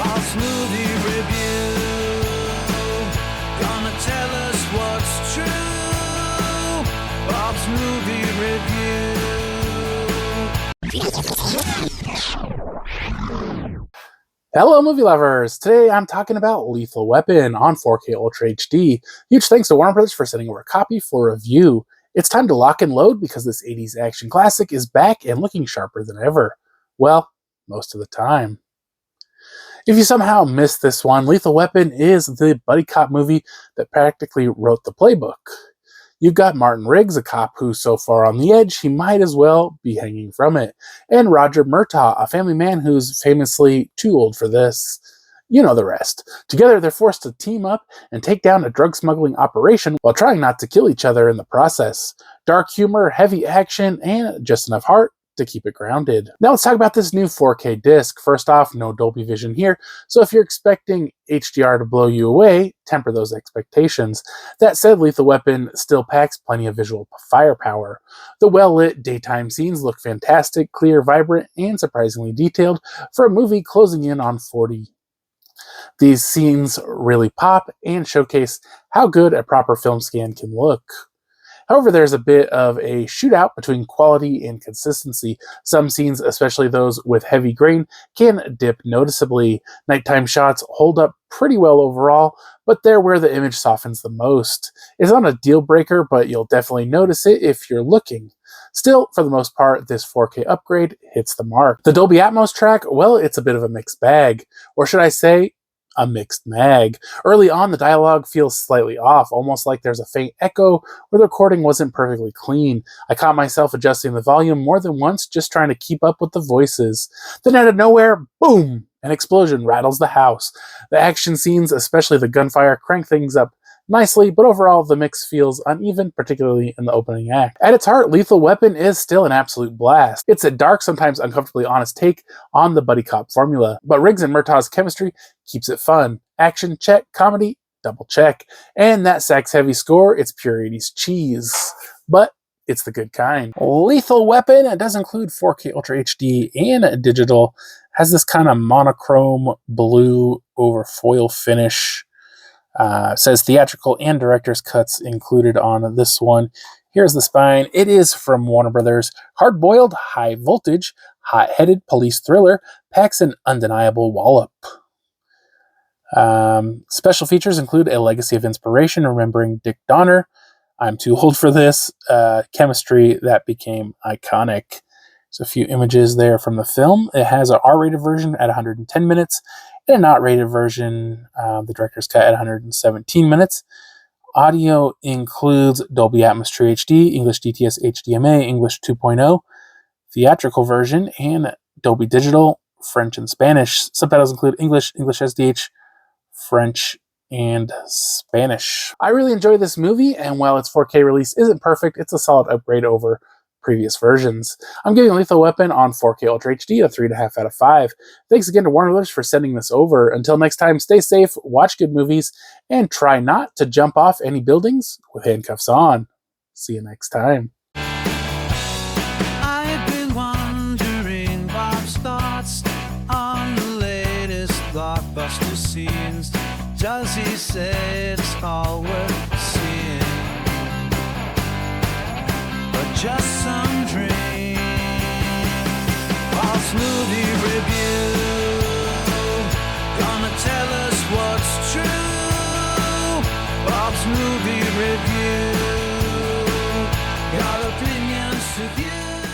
Bob's Movie Review. Gonna tell us what's true. Bob's Movie Review. Hello movie lovers! Today I'm talking about Lethal Weapon on 4K Ultra HD. Huge thanks to Warner Bros. For sending over a copy for review. It's time to lock and load because this 80s action classic is back and looking sharper than ever. Well, most of the time. If you somehow missed this one, Lethal Weapon is the buddy cop movie that practically wrote the playbook. You've got Martin Riggs, a cop who's so far on the edge he might as well be hanging from it, and Roger Murtaugh, a family man who's famously too old for this. You know the rest. Together they're forced to team up and take down a drug smuggling operation while trying not to kill each other in the process. Dark humor, heavy action, and just enough heart to keep it grounded. Now let's talk about this new 4K disc. First off, no Dolby Vision here, so if you're expecting HDR to blow you away, temper those expectations. That said, Lethal Weapon still packs plenty of visual firepower. The well-lit daytime scenes look fantastic, clear, vibrant, and surprisingly detailed for a movie closing in on 40. These scenes really pop and showcase how good a proper film scan can look. However, there's a bit of a shootout between quality and consistency. Some scenes, especially those with heavy grain, can dip noticeably. Nighttime shots hold up pretty well overall, but they're where the image softens the most. It's not a deal breaker, but you'll definitely notice it if you're looking. Still, for the most part, this 4K upgrade hits the mark. The Dolby Atmos track, well, it's a bit of a mixed bag. Or should I say, a mixed mag. Early on, the dialogue feels slightly off, almost like there's a faint echo where the recording wasn't perfectly clean. I caught myself adjusting the volume more than once, just trying to keep up with the voices. Then out of nowhere, boom! An explosion rattles the house. The action scenes, especially the gunfire, crank things up nicely, but overall the mix feels uneven, particularly in the opening act. At its heart, Lethal Weapon is still an absolute blast. It's a dark, sometimes uncomfortably honest take on the buddy cop formula, but Riggs and Murtaugh's chemistry keeps it fun. Action, check. Comedy, double check. And that sax-heavy score, it's pure 80s cheese. But it's the good kind. Lethal Weapon, it does include 4K Ultra HD and digital, has this kind of monochrome blue over foil finish. Says theatrical and director's cuts included on this one. Here's the spine. It is from Warner Brothers. Hard-boiled, high-voltage, hot-headed police thriller packs an undeniable wallop. Special features include a legacy of inspiration, remembering Dick Donner. I'm too old for this. Chemistry that became iconic. There's a few images there from the film. It has an R-rated version at 110 minutes and a not rated version, the director's cut, at 117 minutes. Audio includes Dolby Atmos True HD, English DTS HDMA, English 2.0, theatrical version, and Dolby Digital, French and Spanish. Subtitles include English, English SDH, French, and Spanish. I really enjoy this movie, and while its 4K release isn't perfect, it's a solid upgrade over previous versions. I'm giving Lethal Weapon on 4K Ultra HD a 3.5 out of 5. Thanks again to Warner Bros. For sending this over. Until next time, stay safe, watch good movies, and try not to jump off any buildings with handcuffs on. See you next time. I've been wondering Bob's thoughts on the latest blockbuster scenes. Does he say it's all worth seeing? But just some dream. Bob's Movie Review. Gonna tell us what's true. Bob's Movie Review. Got opinions to give.